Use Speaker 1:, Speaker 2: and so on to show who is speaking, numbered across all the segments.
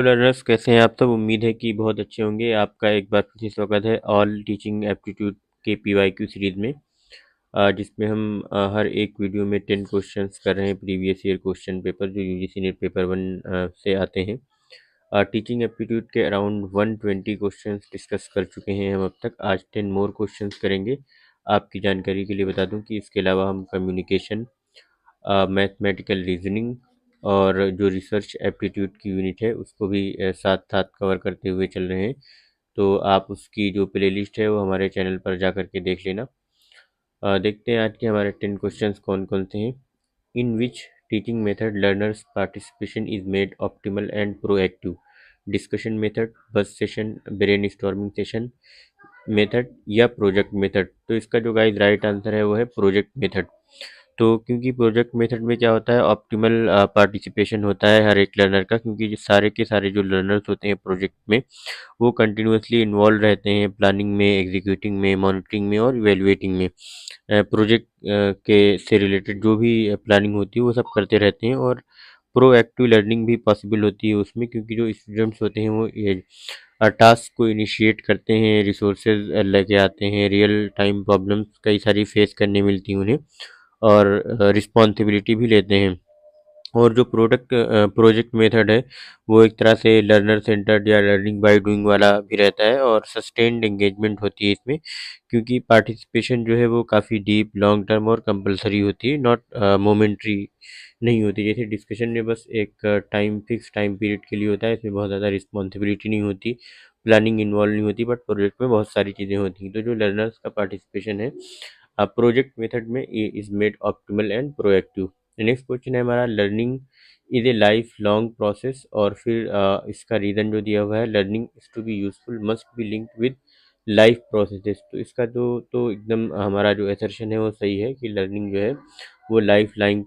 Speaker 1: Learners कैसे हैं आप सब। उम्मीद है कि बहुत अच्छे होंगे। आपका एक बार फिर से स्वागत है ऑल टीचिंग एप्टीट्यूड के पीवाईक्यू सीरीज़ में, जिसमें हम हर एक वीडियो में 10 क्वेश्चंस कर रहे हैं प्रीवियस ईयर क्वेश्चन पेपर जो यूजीसी नेट पेपर 1 से आते हैं। टीचिंग एप्टीट्यूड के अराउंड 120 क्वेश्चंस डिस्कस कर चुके हैं हम अब तक। आज 10 मोर क्वेश्चंस करेंगे। आपकी जानकारी के लिए बता दूं कि इसके अलावा हम कम्युनिकेशन, मैथमेटिकल रीजनिंग और जो रिसर्च एप्टीट्यूड की यूनिट है उसको भी साथ साथ कवर करते हुए चल रहे हैं। तो आप उसकी जो प्लेलिस्ट है वो हमारे चैनल पर जा कर के देख लेना। देखते हैं आज के हमारे 10 क्वेश्चंस कौन कौन से हैं। In which teaching method learners participation is made optimal and proactive? Discussion method, buzz session, brain storming session method या प्रोजेक्ट मेथड? तो इसका जो गाइस राइट आंसर है वो है प्रोजेक्ट मेथड। तो क्योंकि प्रोजेक्ट मेथड में क्या होता है, ऑप्टिमल पार्टिसिपेशन होता है हर एक लर्नर का, क्योंकि जो सारे के सारे जो लर्नर्स होते हैं प्रोजेक्ट में वो कंटिन्यूअसली इन्वॉल्व रहते हैं प्लानिंग में, एग्जीक्यूटिंग में, मॉनिटरिंग में और इवेलुएटिंग में। प्रोजेक्ट के से रिलेटेड जो भी प्लानिंग होती है वो सब करते रहते हैं, और प्रोएक्टिव लर्निंग भी पॉसिबल होती है उसमें, क्योंकि जो स्टूडेंट्स होते हैं वो टास्क को इनिशिएट करते हैं, रिसोर्सेज लेके आते हैं, रियल टाइम प्रॉब्लम्स कई सारी फेस करने मिलती हैं उन्हें, और रिस्पॉन्सिबिलिटी भी लेते हैं। और जो प्रोजेक्ट मेथड है वो एक तरह से लर्नर सेंटर्ड या लर्निंग बाय डूइंग वाला भी रहता है, और सस्टेन्ड एंगेजमेंट होती है इसमें, क्योंकि पार्टिसिपेशन जो है वो काफ़ी डीप, लॉन्ग टर्म और कंपलसरी होती है, नॉट मोमेंट्री नहीं होती। जैसे डिस्कशन में बस एक फिक्स टाइम पीरियड के लिए होता है, इसमें बहुत ज़्यादा रिस्पॉन्सिबिलिटी नहीं होती, प्लानिंग इन्वॉल्व नहीं होती, बट प्रोजेक्ट में बहुत सारी चीज़ें होती हैं। तो जो लर्नर्स का पार्टिसिपेशन है प्रोजेक्ट मेथड में is made optimal and proactive. Next question है हमारा, learning is a life long process, और फिर इसका रीज़न जो दिया हुआ है, learning is to be useful must be linked with life processes. तो इसका जो तो एकदम हमारा जो असर्शन है वो सही है कि लर्निंग जो है वो लाइफ लॉन्ग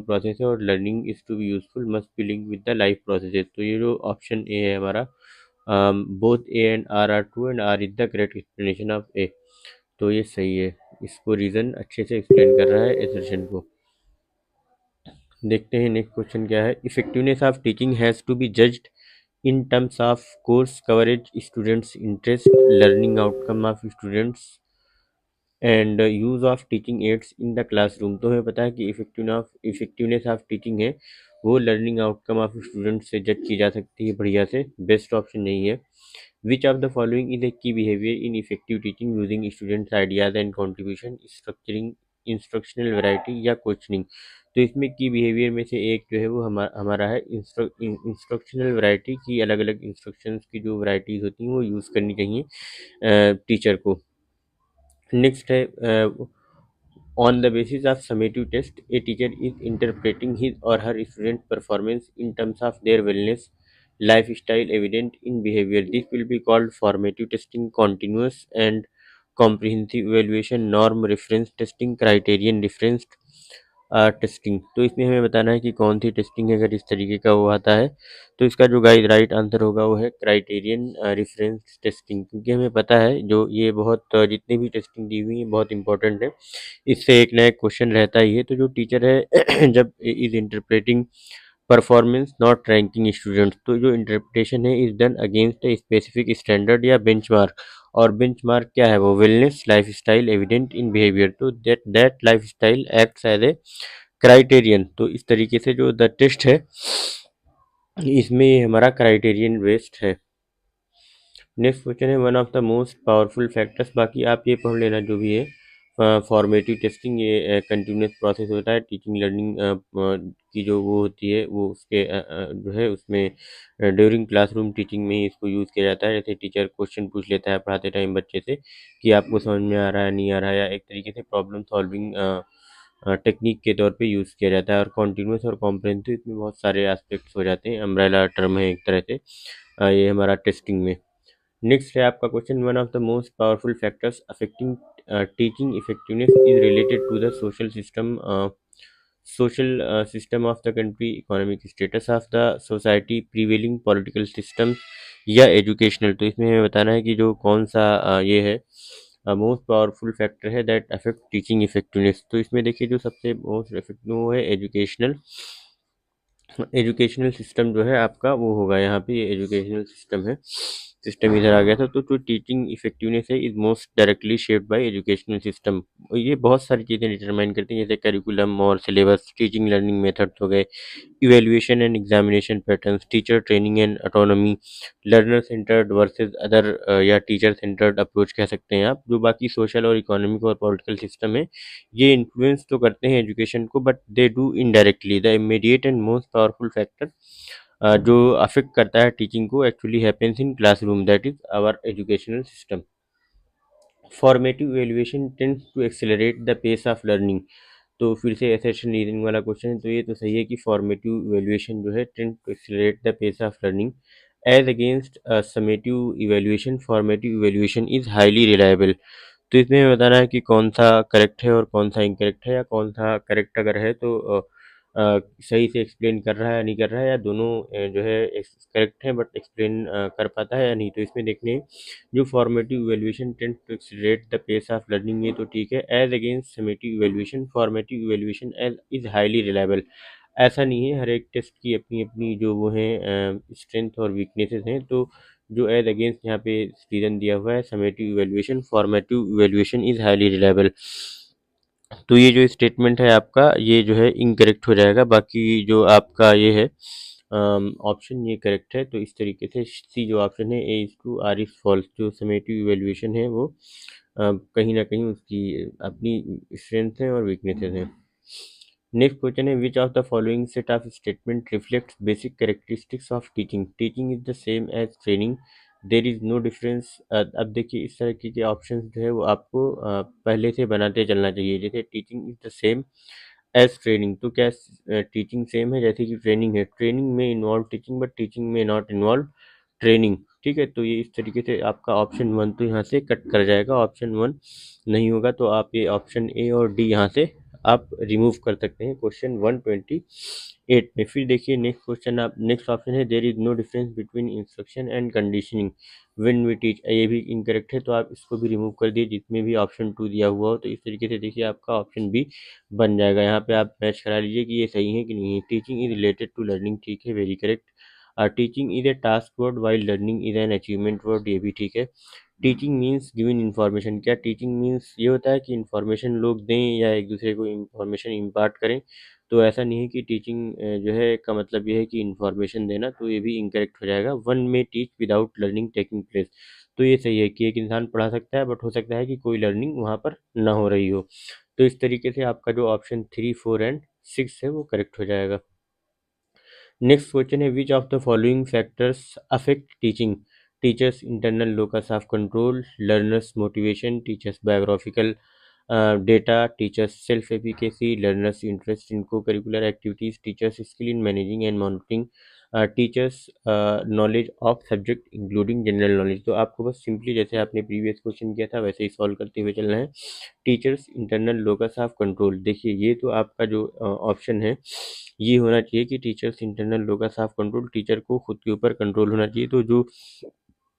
Speaker 1: प्रोसेस है, और learning is to be useful must be linked with the life processes. तो ये जो ऑप्शन ए है हमारा, both A and R true and R is the correct explanation of A. तो ये सही है, इसको रीज़न अच्छे से एक्सप्लेन कर रहा है एसर्शन को। देखते हैं नेक्स्ट क्वेश्चन क्या है। Effectiveness of teaching has to be judged in terms of course coverage, students interest, learning outcome of students and use of teaching aids in the classroom. तो हमें पता है कि इफेक्टिवनेस ऑफ टीचिंग है वो learning outcome of student से जज की जा सकती है बढ़िया से, बेस्ट ऑप्शन नहीं है। Which of the following is a key behaviour in effective teaching using students ideas and contribution, structuring, instructional variety या क्वेश्चनिंग? तो इसमें की बिहेवियर में से एक जो है वो हमारा है इंस्ट्रक्शनल वैरायटी, की अलग अलग इंस्ट्रक्शंस की जो वैरायटीज़ होती हैं वो यूज़ करनी चाहिए टीचर को। नेक्स्ट है, on the basis of summative test, a teacher is interpreting his or her student performance in terms of their wellness, lifestyle evident in behavior. This will be called formative testing, continuous and comprehensive evaluation, norm reference testing, criterion referenced testing. तो इसमें हमें बताना है कि कौन सी testing है अगर इस तरीके का वो आता है। तो इसका जो गाइड राइट आंसर होगा वो है क्राइटेरियन रेफरेंस टेस्टिंग, क्योंकि हमें पता है जो ये बहुत जितनी भी टेस्टिंग दी हुई है बहुत इंपॉर्टेंट है, इससे एक ना एक क्वेश्चन रहता ही है। तो जो टीचर है जब is interpreting performance not ranking students, तो जो इंटरप्रिटेशन है is done against a specific standard या बेंचमार्क, और बेंचमार्क क्या है वो wellness lifestyle evident in behaviour. तो that lifestyle acts as a criterion. तो इस तरीके से जो द टेस्ट है इसमें ये हमारा क्राइटेरियन बेस्ड है। नेक्स्ट क्वेश्चन है, one of the most powerful factors, बाकी आप ये पढ़ लेना जो भी है। फॉर्मेटिव टेस्टिंग ये कंटिन्यूस प्रोसेस होता है टीचिंग लर्निंग की जो वो होती है वो उसके जो है उसमें ड्यूरिंग क्लासरूम टीचिंग में ही इसको यूज़ किया जाता है। जैसे टीचर क्वेश्चन पूछ लेता है पढ़ाते टाइम बच्चे से कि आपको समझ में आ रहा है नहीं आ रहा है, या एक तरीके से प्रॉब्लम सॉल्विंग टेक्निक के तौर पे यूज़ किया जाता है। और कॉन्टीन्यूस और कॉम्प्रिहेंसिव इसमें बहुत सारे एस्पेक्ट्स हो जाते हैं, अम्ब्रेला टर्म है एक तरह से ये हमारा टेस्टिंग में। नेक्स्ट है आपका question, one of the most powerful factors affecting teaching effectiveness is related to the social system of the country, economic status of the society, prevailing political systems या एजुकेशनल। तो इसमें हमें बताना है कि जो कौन सा ये है मोस्ट पावरफुल फैक्टर है दैट अफेक्ट टीचिंग इफेक्टिवनेस। तो इसमें देखिए जो सबसे मोस्ट इफेक्टिव वो है एजुकेशनल, एजुकेशनल सिस्टम जो है आपका वो होगा यहाँ पे, ये एजुकेशनल सिस्टम है, सिस्टम इधर आ गया था। तो टीचिंग इफेक्टिवनेस है is most directly shaped by educational system. ये बहुत सारी चीज़ें डिटरमाइन करती हैं, जैसे करिकुलम और सिलेबस, टीचिंग लर्निंग मेथड्स हो गए, evaluation and examination patterns, teacher training and autonomy, learner centred versus other या टीचर सेंटर्ड अप्रोच कह सकते हैं आप। जो बाकी सोशल और इकोनॉमिक और पॉलिटिकल सिस्टम है, ये इन्फ्लुएंस तो करते हैं एजुकेशन को, but they do indirectly. The immediate and most powerful factor जो अफेक्ट करता है टीचिंग को actually happens in classroom, that is our educational system. Formative evaluation tends to accelerate the pace of learning. तो फिर से assertion reasoning वाला question है, तो ये तो सही है कि फॉर्मेटिव इवेल्युएशन जो है tend to accelerate the pace of learning as against summative evaluation. Formative evaluation is highly reliable. तो इसमें हमें बताना है कि कौन सा करेक्ट है और कौन सा इनकरेक्ट है, या कौन सा करेक्ट अगर है तो सही से एक्सप्लेन कर रहा है या नहीं कर रहा है, या दोनों जो है करेक्ट है बट एक्सप्लेन कर पाता है या नहीं। तो इसमें देखने जो formative evaluation tend to accelerate the pace of learning, ये तो ठीक है। As against summative evaluation, formative evaluation as is highly reliable. ऐसा नहीं है, हर एक टेस्ट की अपनी अपनी जो वो हैं स्ट्रेंथ और वीकनेसेस हैं। तो जो एज अगेंस्ट यहाँ पे रीजन दिया हुआ है summative evaluation, formative evaluation is highly reliable. तो ये जो स्टेटमेंट है आपका, ये जो है इनकरेक्ट हो जाएगा। बाकी जो आपका ये है ऑप्शन, ये करेक्ट है। तो इस तरीके से सी जो ऑप्शन है, A is true R is false. जो समेटिव इवेल्युएशन है वो कहीं ना कहीं उसकी अपनी स्ट्रेंथ है और वीकनेसेस हैं। नेक्स्ट क्वेश्चन है, which of the following set of statement reflects basic characteristics of teaching. Teaching is the same as training, there is no difference. अब देखिए इस तरह के ऑप्शन जो है वो आपको पहले से बनाते चलना चाहिए। जैसे teaching is the same as training, तो क्या टीचिंग सेम है जैसे कि ट्रेनिंग है? ट्रेनिंग में इन्वॉल्व टीचिंग, बट टीचिंग में नॉट इन्वॉल्व ट्रेनिंग। ठीक है, तो ये इस तरीके से आपका ऑप्शन वन तो यहाँ से कट कर जाएगा, ऑप्शन वन नहीं होगा। तो आप ये ऑप्शन ए और डी यहाँ से आप रिमूव कर सकते हैं क्वेश्चन 128 में। फिर देखिए नेक्स्ट क्वेश्चन, आप नेक्स्ट ऑप्शन है, there is no difference between instruction and conditioning when we teach. ये भी इनकरेक्ट है, तो आप इसको भी रिमूव कर दिए जिसमें भी ऑप्शन टू दिया हुआ हो। तो इस तरीके से देखिए आपका ऑप्शन बी बन जाएगा। यहाँ पे आप मैच करा लीजिए कि ये सही है कि नहीं है। Teaching is related to learning, ठीक है, very correct. Teaching is a task word while learning is an achievement word, ये भी ठीक है। टीचिंग मीन्स गिवन इन्फॉर्मेशन, क्या टीचिंग मीन्स ये होता है कि इन्फॉर्मेशन लोग दें या एक दूसरे को इन्फॉर्मेशन इम्पार्ट करें? तो ऐसा नहीं है कि टीचिंग जो है का मतलब ये है कि इन्फॉर्मेशन देना। तो ये भी इनकरेक्ट हो जाएगा। वन में teach without learning taking place, तो ये सही है कि एक इंसान पढ़ा सकता है बट हो सकता है कि कोई लर्निंग वहाँ पर ना हो रही हो। तो इस तरीके से आपका जो ऑप्शन 3, 4 एंड 6 है वो करेक्ट हो जाएगा। नेक्स्ट क्वेश्चन है, which of the following factors affect teaching. Teachers internal locus of control, learners motivation, teachers biographical data, teachers self efficacy, learners interest in co curricular activities, teachers skill in managing and monitoring, teachers knowledge of subject including general knowledge. तो आपको बस simply जैसे आपने previous question किया था वैसे ही solve करते हुए चलना है। Teachers internal locus of control, देखिए ये तो आपका जो ऑप्शन है ये होना चाहिए कि teachers internal locus of control, teacher को खुद के ऊपर कंट्रोल होना चाहिए। तो जो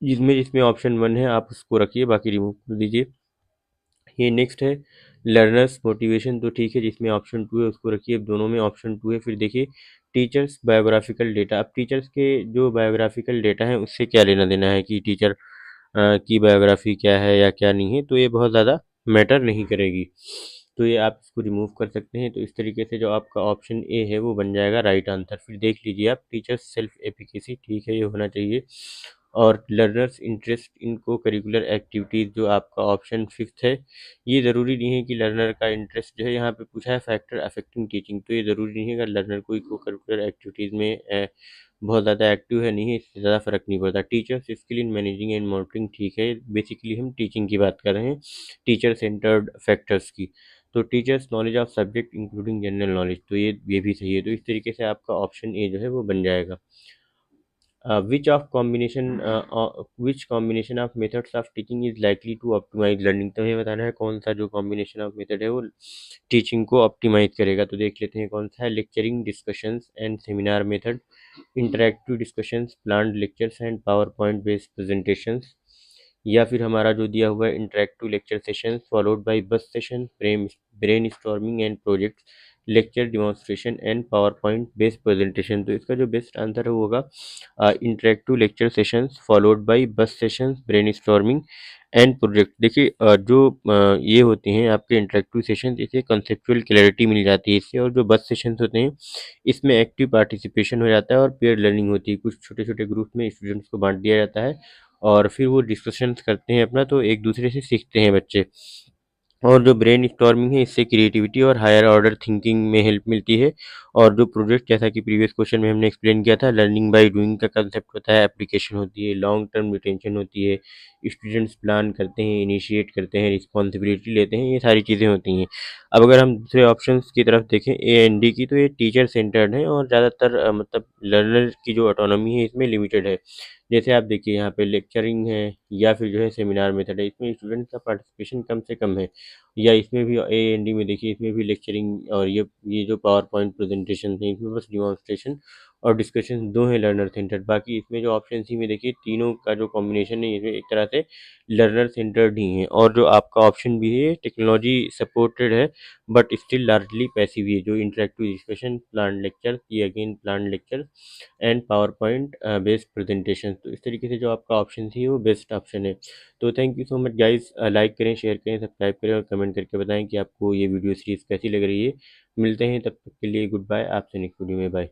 Speaker 1: जिसमें जिसमें ऑप्शन वन है आप उसको रखिए, बाकी रिमूव कर दीजिए। ये नेक्स्ट है लर्नर्स मोटिवेशन, तो ठीक है, जिसमें ऑप्शन टू है उसको रखिए। अब दोनों में ऑप्शन टू है। फिर देखिए टीचर्स बायोग्राफिकल डेटा, अब टीचर्स के जो बायोग्राफिकल डेटा है उससे क्या लेना देना है कि टीचर की बायोग्राफी क्या है या क्या नहीं है, तो ये बहुत ज़्यादा मैटर नहीं करेगी। तो ये आप इसको रिमूव कर सकते हैं। तो इस तरीके से जो आपका ऑप्शन ए है वो बन जाएगा राइट आंसर। फिर देख लीजिए आप, टीचर्स सेल्फ एफिकेसी, ठीक है, ये होना चाहिए। और learners interest in co curricular activities, जो आपका ऑप्शन फिफ्थ है, ये ज़रूरी नहीं है कि लर्नर का इंटरेस्ट जो है, यहाँ पे पूछा है फैक्टर अफेक्टिंग टीचिंग, तो ये ज़रूरी नहीं है अगर लर्नर कोई को करिकुलर एक्टिविटीज़ में बहुत ज़्यादा एक्टिव है नहीं है, इससे ज़्यादा फर्क नहीं पड़ता। Teachers skill in managing and monitoring, ठीक है, बेसिकली हम टीचिंग की बात कर रहे हैं, टीचर सेंटर्ड फैक्टर्स की। तो teachers knowledge of subject including general knowledge, तो ये भी सही है। तो इस तरीके से आपका ऑप्शन ए जो है वो बन जाएगा। Which combination of methods of teaching is likely to optimize learning, तो हमें बताना है कौन सा जो कॉम्बिनेशन ऑफ मेथड है वो टीचिंग को ऑप्टिमाइज करेगा। तो देख लेते हैं कौन सा है। Lecturing, discussions and seminar method, interactive discussions, planned lectures and power point based presentations, या फिर हमारा जो दिया हुआ है interactive lecture sessions followed by buzz session, brain storming and projects, lecture, demonstration and power point based presentation. तो इसका जो बेस्ट आंसर होगा interactive lecture sessions followed by buzz sessions, brain storming and project. देखिए जो ये होते हैं आपके इंटरेक्टिव सेशन, इससे कंसेप्चुअल क्लैरिटी मिल जाती है इससे। और जो बस सेशंस होते हैं इसमें एक्टिव पार्टिसिपेशन हो जाता है और पेयर लर्निंग होती है। कुछ छोटे छोटे ग्रुप में स्टूडेंट्स को बांट दिया जाता है और फिर वो डिस्कशंस करते हैं अपना, तो एक दूसरे से सीखते हैं बच्चे। और जो ब्रेन स्टॉर्मिंग है इससे क्रिएटिविटी और हायर ऑर्डर थिंकिंग में हेल्प मिलती है। और जो प्रोजेक्ट, जैसा कि प्रीवियस क्वेश्चन में हमने एक्सप्लेन किया था, लर्निंग बाय डूइंग का कंसेप्ट होता है, एप्लीकेशन होती है, लॉन्ग टर्म रिटेंशन होती है, स्टूडेंट्स प्लान करते हैं, इनिशिएट करते हैं, रिस्पॉन्सिबिलिटी लेते हैं, ये सारी चीज़ें होती हैं। अब अगर हम दूसरे ऑप्शंस की तरफ देखें ए एंड डी की, तो ये टीचर सेंटर्ड है और ज़्यादातर मतलब लर्नर की जो ऑटोनॉमी है इसमें लिमिटेड है। जैसे आप देखिए यहाँ पे लेक्चरिंग है या फिर जो है सेमिनार मेथड है, इसमें स्टूडेंट्स का पार्टिसिपेशन कम से कम है। या इसमें भी ए एन डी में देखिए, इसमें भी लेक्चरिंग और ये जो पावर पॉइंट प्रेजेंटेशन है इसमें बस डिमॉन्स्ट्रेशन और डिस्कशन दो है लर्नर सेंटर्ड। बाकी इसमें जो ऑप्शन सी में देखिए तीनों का जो कॉम्बिनेशन है इसमें एक तरह से लर्नर सेंटर्ड ही है। और जो आपका ऑप्शन भी है टेक्नोलॉजी सपोर्टेड है बट स्टिल लार्जली पैसिव है, जो इंटरेक्टिव डिस्कशन, प्लान लेक्चर, ये again plan lecture and power point based presentation. तो इस तरीके से जो आपका ऑप्शन थी वो बेस्ट ऑप्शन है। तो thank you so much guys, like करें, शेयर करें, सब्सक्राइब करें और कमेंट करके बताएं कि आपको ये वीडियो सीरीज़ कैसी लग रही है। मिलते हैं, तब तक के लिए गुड बाय, आपसे नेक्स्ट वीडियो में, बाय।